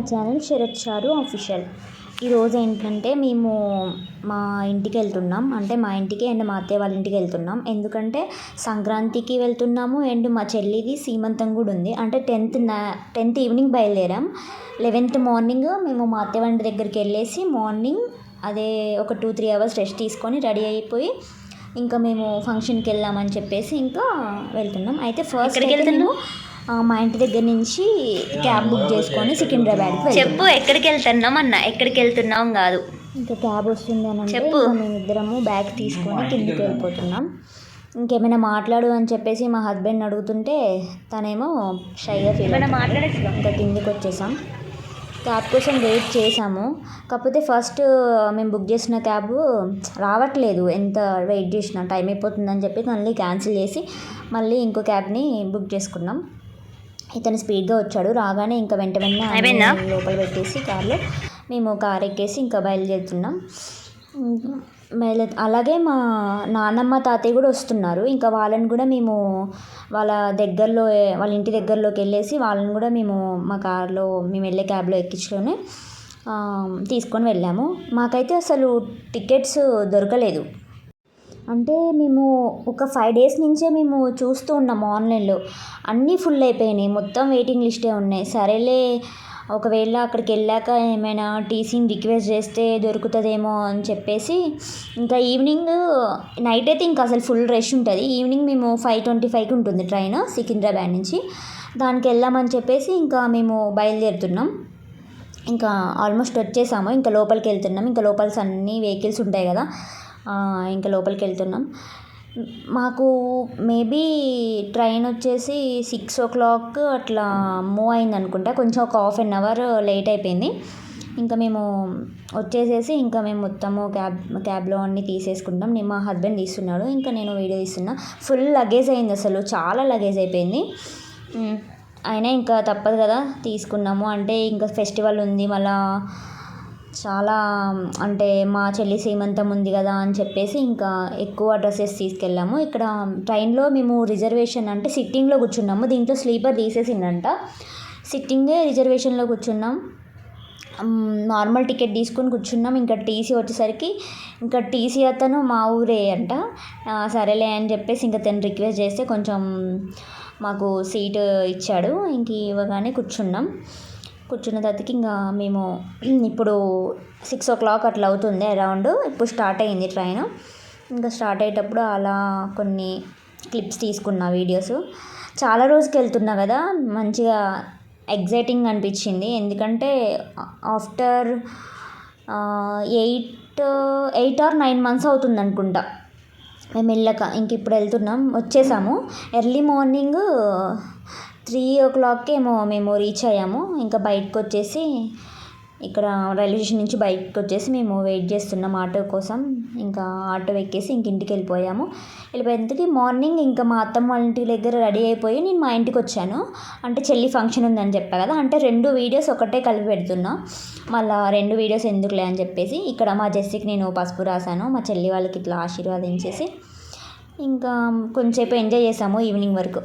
My channel Sarath చారు official. ఈరోజు ఏంటంటే మేము మా ఇంటికి వెళ్తున్నాం, అంటే మా ఇంటికి అండ్ మా అత్తయ్య వాళ్ళ ఇంటికి వెళ్తున్నాం. ఎందుకంటే సంక్రాంతికి వెళ్తున్నాము అండ్ మా చెల్లిది సీమంతం కూడా ఉంది. అంటే 10th ఈవినింగ్ బయలుదేరాం. 11th మార్నింగ్ మేము మా అత్తయ్య వాళ్ళ దగ్గరికి వెళ్ళేసి మార్నింగ్ అదే ఒక 2-3 అవర్స్ రెస్ట్ తీసుకొని రెడీ అయిపోయి ఇంకా మేము ఫంక్షన్కి వెళ్దామని చెప్పేసి ఇంకా వెళ్తున్నాం. అయితే ఫస్ట్ మేము మా ఇంటి దగ్గర నుంచి క్యాబ్ బుక్ చేసుకొని సికింద్రాబాద్కి చెప్పు. ఎక్కడికి వెళ్తున్నాం అన్న, ఎక్కడికి వెళ్తున్నాం కాదు, ఇంకా క్యాబ్ వస్తుంది అని అంటే మేమిద్దరము బ్యాగ్ తీసుకొని కిందికి వెళ్ళిపోతున్నాం. ఇంకేమైనా మాట్లాడు అని చెప్పేసి మా హస్బెండ్ అడుగుతుంటే తనేమో షైగా ఫీల్ ఇంకా కిందికి వచ్చేసాం. క్యాబ్ కోసం వెయిట్ చేసాము. కాకపోతే ఫస్ట్ మేము బుక్ చేసిన క్యాబ్ రావట్లేదు. ఎంత వెయిట్ చేసినా టైం అయిపోతుందని చెప్పి మళ్ళీ క్యాన్సిల్ చేసి మళ్ళీ ఇంకో క్యాబ్ని బుక్ చేసుకున్నాం. ఇతను స్పీడ్గా వచ్చాడు. రాగానే ఇంకా వెంట లోపల పెట్టేసి కార్లో మేము కార్ ఎక్కేసి ఇంకా బయలుదేరుతున్నాం. అలాగే మా నాన్నమ్మ తాతయ్య కూడా వస్తున్నారు. ఇంకా వాళ్ళని కూడా మేము వాళ్ళ ఇంటి దగ్గరలోకి వెళ్ళేసి వాళ్ళని కూడా మేము మా కార్లో మేము వెళ్ళే క్యాబ్లో ఎక్కించుకొని తీసుకొని వెళ్ళాము. మాకైతే అసలు టికెట్స్ దొరకలేదు. అంటే మేము ఒక 5 days నుంచే మేము చూస్తూ ఉన్నాము ఆన్లైన్లో, అన్నీ ఫుల్ అయిపోయినాయి. మొత్తం వెయిటింగ్ లిస్టే ఉన్నాయి. సరేలే ఒకవేళ అక్కడికి వెళ్ళాక ఏమైనా టీసీని రిక్వెస్ట్ చేస్తే దొరుకుతుందేమో అని చెప్పేసి ఇంకా ఈవినింగ్ నైట్ అయితే ఇంకా అసలు ఫుల్ రష్ ఉంటుంది. ఈవినింగ్ మేము 5:25కి ఉంటుంది ట్రైన్ సికింద్రాబాద్ నుంచి. దానికి వెళ్దామని చెప్పేసి ఇంకా మేము బయలుదేరుతున్నాం. ఇంకా ఆల్మోస్ట్ వచ్చేసాము. ఇంకా లోపలికి వెళ్తున్నాం. ఇంకా లోపల అన్ని వెహికల్స్ ఉంటాయి కదా, ఇంకా లోపలికి వెళ్తున్నాం. మాకు మేబీ ట్రైన్ వచ్చేసి 6 o'clock అట్లా మూవ్ అయింది అనుకుంటా. కొంచెం ఒక 1/2 hour లేట్ అయిపోయింది. ఇంకా మేము వచ్చేసేసి ఇంకా మేము మొత్తము క్యాబ్లో అన్నీ తీసేసుకుంటాం. మా హస్బెండ్ తీస్తున్నాడు, ఇంకా నేను వీడియో తీస్తున్నా. ఫుల్ లగేజ్ అయింది, అసలు చాలా లగేజ్ అయిపోయింది. అయినా ఇంకా తప్పదు కదా తీసుకున్నాము. అంటే ఇంకా ఫెస్టివల్ ఉంది, మళ్ళీ చాలా అంటే మా చెల్లి సీమంతం ఉంది కదా అని చెప్పేసి ఇంకా ఎక్కువ డ్రెస్సెస్ తీసుకెళ్ళాము. ఇక్కడ ట్రైన్లో మేము రిజర్వేషన్ అంటే సిట్టింగ్లో కూర్చున్నాము. దీంట్లో స్లీపర్ తీసేసిందంట. రిజర్వేషన్లో కూర్చున్నాం. నార్మల్ టికెట్ తీసుకొని కూర్చున్నాం. ఇంకా టీసీ వచ్చేసరికి ఇంకా టీసీ అతను మా ఊరే అంట. సరేలే అని చెప్పేసి ఇంకా తను రిక్వెస్ట్ చేస్తే కొంచెం మాకు సీటు ఇచ్చాడు. ఇంక ఇవ్వగానే కూర్చున్న తర్వాతకి ఇంకా మేము ఇప్పుడు 6 o'clock అట్లా అవుతుంది అరౌండ్. ఇప్పుడు స్టార్ట్ అయ్యింది ట్రైన్. ఇంకా స్టార్ట్ అయ్యేటప్పుడు అలా కొన్ని క్లిప్స్ తీసుకున్నా, వీడియోస్. చాలా రోజుకి వెళ్తున్నా కదా, మంచిగా ఎగ్జైటింగ్ అనిపించింది. ఎందుకంటే ఆఫ్టర్ 8 or 9 months అవుతుంది అనుకుంటా మేము వెళ్ళక. ఇంక ఇప్పుడు వచ్చేసాము. ఎర్లీ మార్నింగ్ 3 o'clock ఏమో మేము రీచ్ అయ్యాము. ఇంకా బయటకు వచ్చేసి ఇక్కడ రైల్వే స్టేషన్ నుంచి బయటకు వచ్చేసి మేము వెయిట్ చేస్తున్నాం ఆటో కోసం. ఇంకా ఆటో ఎక్కేసి ఇంటికి వెళ్ళిపోయేందుకు మార్నింగ్ ఇంకా మా అత్తమ్మ వాళ్ళ ఇంటి దగ్గర రెడీ అయిపోయి నేను మా ఇంటికి వచ్చాను. అంటే చెల్లి ఫంక్షన్ ఉందని చెప్పా కదా, అంటే 2 వీడియోస్ ఒకటే కలిపి పెడుతున్నా. మళ్ళీ 2 వీడియోస్ ఎందుకులే అని చెప్పేసి ఇక్కడ మా జెస్సీకి నేను పసుపు రాశాను. మా చెల్లి వాళ్ళకి ఇట్లా ఆశీర్వాదించేసి ఇంకా కొంచెంసేపు ఎంజాయ్ చేసాము ఈవినింగ్ వరకు.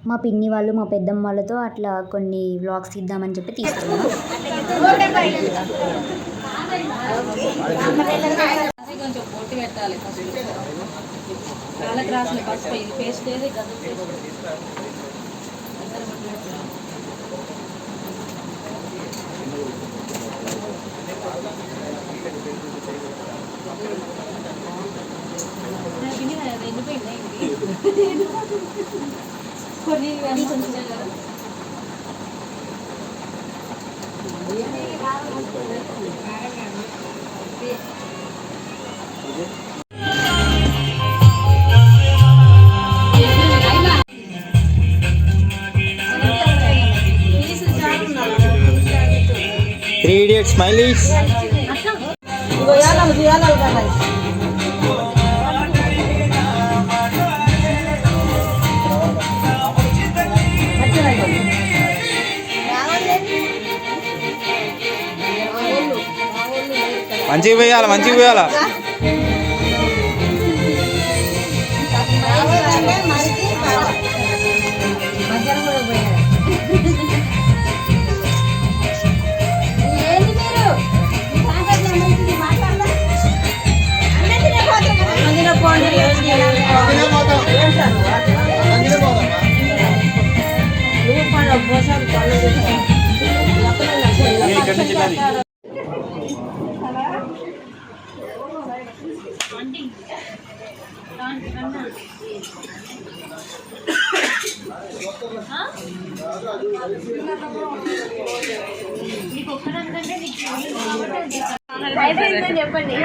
మా పిన్ని వాళ్ళు మా పెద్దమ్మ వాళ్ళతో అట్లా కొన్ని వ్లాగ్స్ తీద్దామని చెప్పి తీసుకున్నాం. Three Idiots, Smileys. మంచిగా పోయాలి చెప్పండి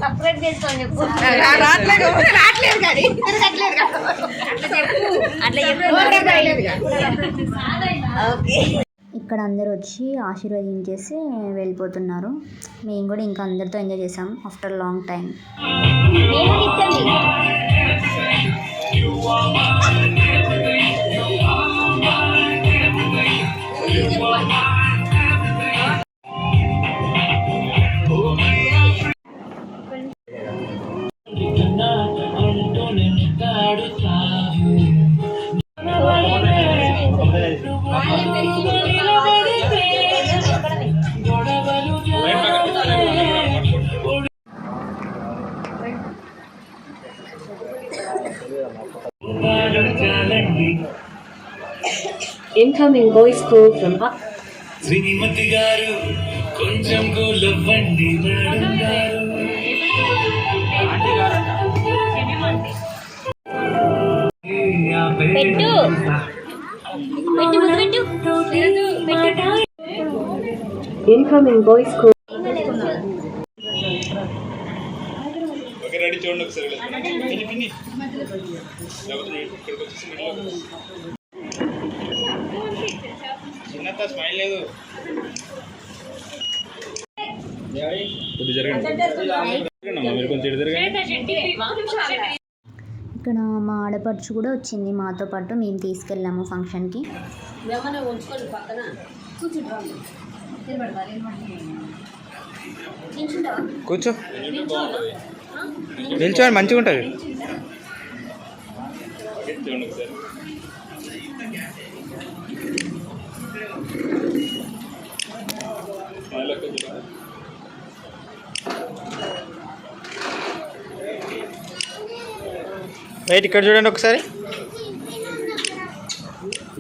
సపరేట్ చేసుకొని చెప్పు ఇక్కడ అందరూ వచ్చి ఆశీర్వదించేసి వెళ్ళిపోతున్నారు. మేము కూడా ఇంకా అందరితో ఎంజాయ్ చేసాం after long time. Incoming voice call from శ్రీమతి గారు కొంచెం కూలవ్వండి మేడం గారు. పెట్టు incoming voice call. రెడీ చూడండి ఒకసారి చిన్నత స్మైల్ లేదు మీరు కొంచెం ఇక్కడ మా ఆడపడుచు కూడా వచ్చింది మాతో పాటు. మేము తీసుకెళ్ళాము ఫంక్షన్కి. కూర్చో నిల్చోండి మంచిగా ఉంటుంది. రైట్ ఇక్కడ చూడండి ఒకసారి.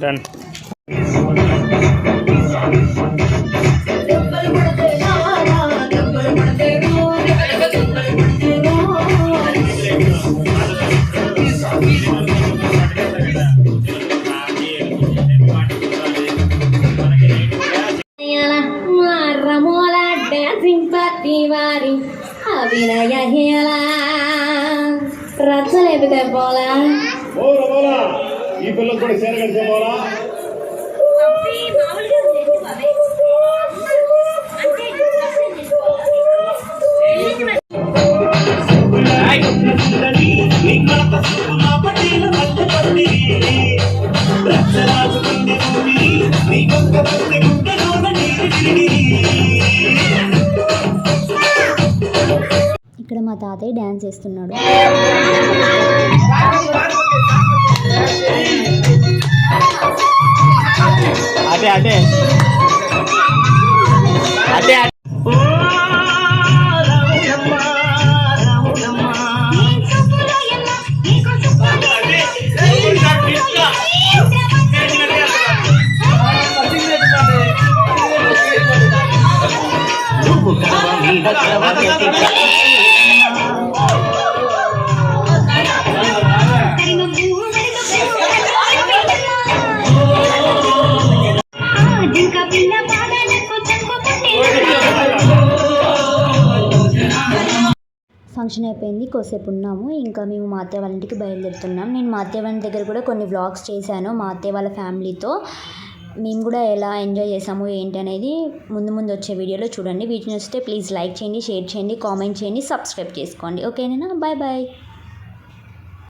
డన్. వారి అభినయ హేళ రచ్చలేపితే పోలా ఈ పిల్లలు కూడా చేరగడితే పోలా. ఇక్కడ మా తాతయ్య డ్యాన్స్ చేస్తున్నాడు. అదే అదే అదే ఫంక్షన్ అయిపోయింది, కొద్దిసేపు ఉన్నాము. ఇంకా మేము మా అత్తయ్య వాళ్ళ ఇంటికి బయలుదేరుతున్నాం. నేను మా అత్తయ్య వాళ్ళ దగ్గర కూడా కొన్ని వ్లాగ్స్ చేశాను మా అత్తయ్య వాళ్ళ ఫ్యామిలీతో. మేము కూడా ఎలా ఎంజాయ్ చేసాము ఏంటి అనేది ముందు ముందు వచ్చే వీడియోలో చూడండి. వీటిని వస్తే ప్లీజ్ లైక్ చేయండి, షేర్ చేయండి, కామెంట్ చేయండి, సబ్స్క్రైబ్ చేసుకోండి. ఓకేనా? Bye bye.